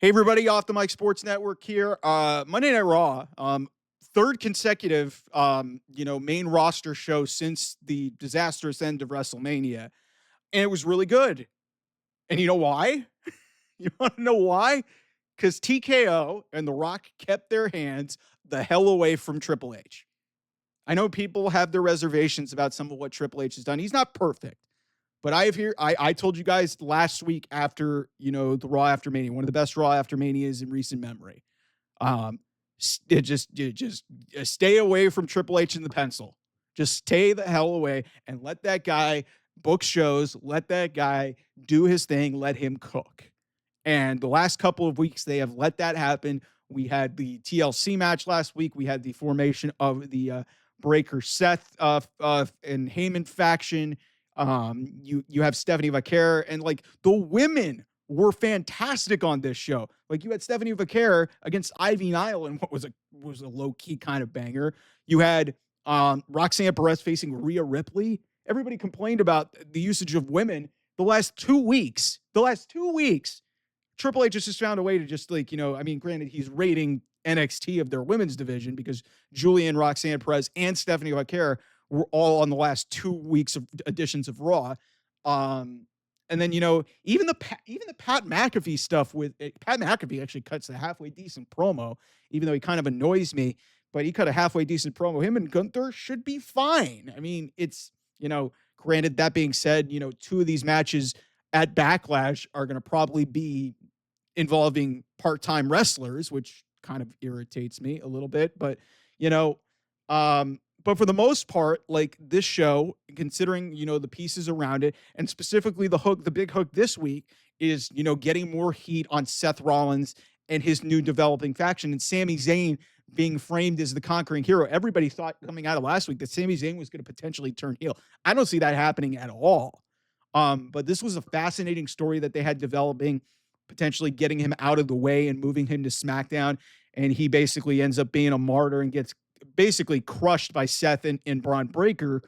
Hey everybody, off the Mike Sports Network here. Monday Night Raw, third consecutive, main roster show since the disastrous end of WrestleMania, and it was really good. And you know why? You want to know why? Because TKO and The Rock kept their hands the hell away from Triple H. I know people have their reservations about some of what Triple H has done. He's not perfect. But I told you guys last week after, the Raw after Mania, one of the best Raw after Manias in recent memory. Um, just stay away from Triple H and the pencil. Just stay the hell away and let that guy book shows. Let that guy do his thing. Let him cook. And the last couple of weeks, they have let that happen. We had the TLC match last week. We had the formation of the Breaker Seth and Heyman faction. You have Stephanie Vaquer, and like the women were fantastic on this show. Like you had Stephanie Vaquer against Ivy Nile in what was a low key kind of banger. You had Roxanne Perez facing Rhea Ripley. Everybody complained about the usage of women the last 2 weeks. Triple H just found a way to just granted, he's rating NXT of their women's division because Julian, Roxanne Perez, and Stephanie Vaquer were all on the last 2 weeks of editions of Raw. And then, even the Pat McAfee stuff with Pat McAfee actually cuts a halfway decent promo, even though he kind of annoys me, but he cut a halfway decent promo. Him and Gunther should be fine. I mean, it's, granted, that being said, two of these matches at Backlash are going to probably be involving part-time wrestlers, which kind of irritates me a little bit, but but for the most part, like this show, considering, the pieces around it, and specifically the big hook this week is, getting more heat on Seth Rollins and his new developing faction, and Sami Zayn being framed as the conquering hero. Everybody thought coming out of last week that Sami Zayn was going to potentially turn heel. I don't see that happening at all. But this was a fascinating story that they had developing, potentially getting him out of the way and moving him to SmackDown. And he basically ends up being a martyr and gets basically crushed by Seth and Braun Breaker.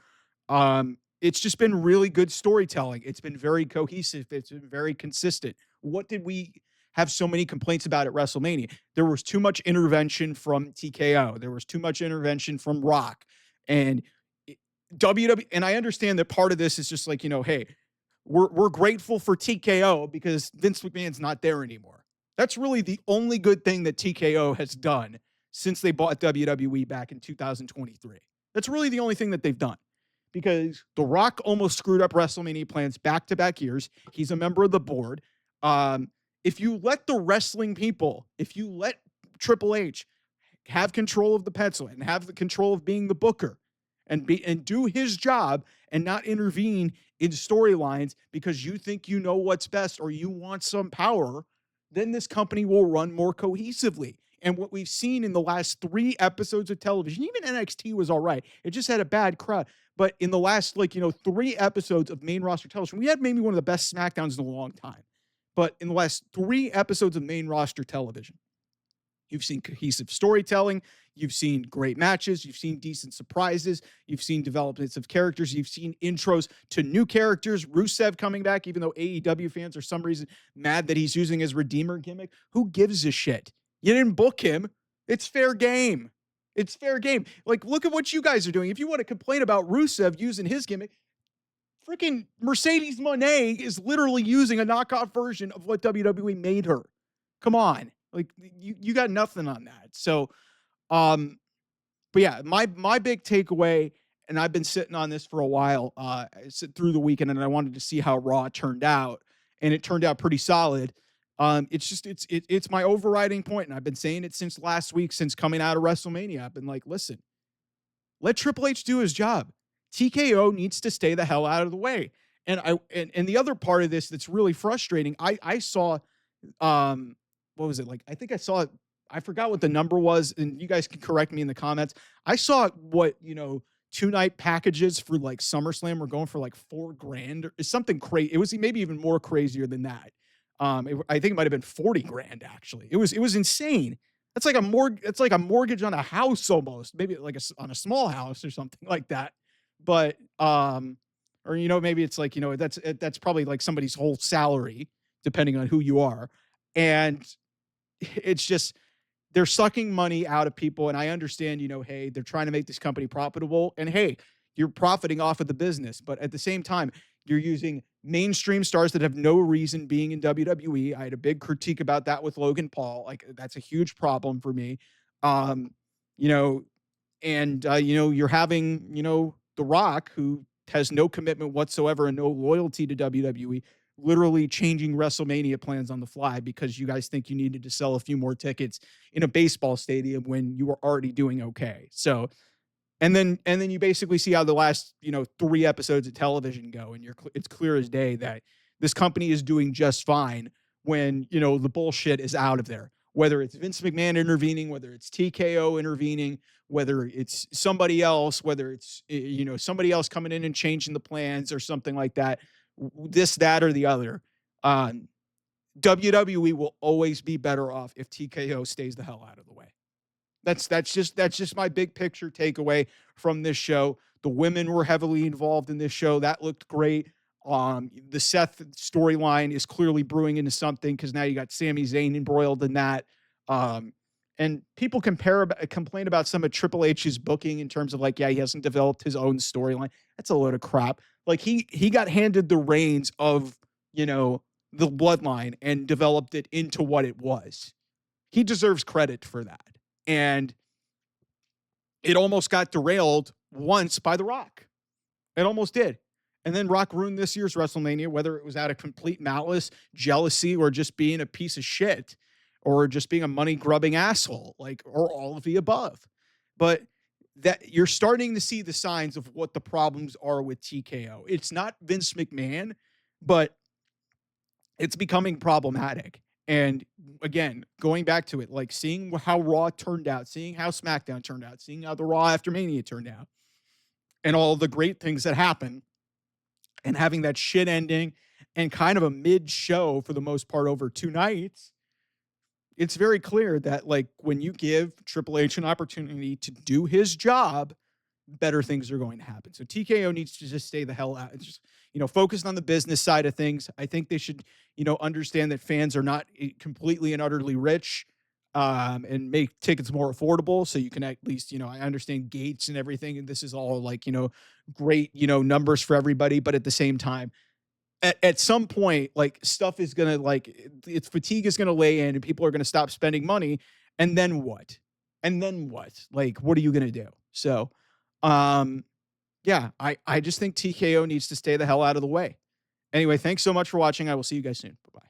It's just been really good storytelling. It's been very cohesive. It's been very consistent. What did we have so many complaints about at WrestleMania? There was too much intervention from TKO. There was too much intervention from Rock. And WWE, and I understand that part of this is just like, hey, we're grateful for TKO because Vince McMahon's not there anymore. That's really the only good thing that TKO has done since they bought WWE back in 2023. That's really the only thing that they've done, because The Rock almost screwed up WrestleMania plans back-to-back years. He's a member of the board. If you let the wrestling people, if you let Triple H have control of the pencil and have the control of being the booker and do his job and not intervene in storylines because you think you know what's best or you want some power, then this company will run more cohesively. And what we've seen in the last 3 episodes of television, even NXT was all right. It just had a bad crowd. But in the last, 3 episodes of main roster television, we had maybe one of the best SmackDowns in a long time. But in the last 3 episodes of main roster television, you've seen cohesive storytelling. You've seen great matches. You've seen decent surprises. You've seen developments of characters. You've seen intros to new characters. Rusev coming back, even though AEW fans are some reason mad that he's using his Redeemer gimmick. Who gives a shit? You didn't book him. It's fair game. It's fair game. Like, look at what you guys are doing. If you want to complain about Rusev using his gimmick, freaking Mercedes Moné is literally using a knockoff version of what WWE made her. Come on. Like, you got nothing on that. So, but yeah, my big takeaway, and I've been sitting on this for a while, through the weekend, and I wanted to see how Raw turned out, and it turned out pretty solid. It's my overriding point, and I've been saying it since last week, since coming out of WrestleMania. I've been like, listen, let Triple H do his job. TKO needs to stay the hell out of the way. And the other part of this that's really frustrating, I saw, what was it? Like, I think I saw it. I forgot what the number was, and you guys can correct me in the comments. I saw what, 2-night packages for like SummerSlam were going for like $4,000 or something crazy. It was maybe even more crazier than that. I think it might've been 40 grand actually. It was insane. That's like a mortgage on a house almost, maybe like on a small house or something like that. But, or, maybe it's like, that's probably like somebody's whole salary, depending on who you are. And it's just they're sucking money out of people. And I understand, hey, they're trying to make this company profitable. And hey, you're profiting off of the business. But at the same time, you're using mainstream stars that have no reason being in WWE. I had a big critique about that with Logan Paul. Like, that's a huge problem for me. Um, you know, and you're having, The Rock, who has no commitment whatsoever and no loyalty to WWE, literally changing WrestleMania plans on the fly because you guys think you needed to sell a few more tickets in a baseball stadium when you were already doing okay. So, and then you basically see how the last, 3 episodes of television go, and it's clear as day that this company is doing just fine when, the bullshit is out of there. Whether it's Vince McMahon intervening, whether it's TKO intervening, whether it's somebody else, whether it's, somebody else coming in and changing the plans or something like that, this, that, or the other. Um, WWE will always be better off if TKO stays the hell out of the way. That's just my big picture takeaway from this show. The women were heavily involved in this show. That looked great. The Seth storyline is clearly brewing into something because now you got Sami Zayn embroiled in that. Um, and people complain about some of Triple H's booking in terms of like, yeah, he hasn't developed his own storyline. That's a load of crap. Like he got handed the reins of, the bloodline and developed it into what it was. He deserves credit for that. And it almost got derailed once by The Rock. It almost did. And then Rock ruined this year's WrestleMania, whether it was out of complete malice, jealousy, or just being a piece of shit, or just being a money grubbing asshole, like, or all of the above. But that you're starting to see the signs of what the problems are with TKO. It's not Vince McMahon, but it's becoming problematic. And again, going back to it, like seeing how Raw turned out, seeing how SmackDown turned out, seeing how the Raw after Mania turned out, and all the great things that happen, and having that shit ending and kind of a mid show for the most part over 2 nights, it's very clear that like when you give Triple H an opportunity to do his job, better things are going to happen. So TKO needs to just stay the hell out. It's just, focused on the business side of things. I think they should, understand that fans are not completely and utterly rich, and make tickets more affordable. So you can at least, I understand gates and everything. And this is all like, great, numbers for everybody. But at the same time, at some point, like stuff is going to like, it's fatigue is going to lay in and people are going to stop spending money. And then what? And then what? Like, what are you going to do? So, yeah, I just think TKO needs to stay the hell out of the way. Anyway, thanks so much for watching. I will see you guys soon. Bye-bye.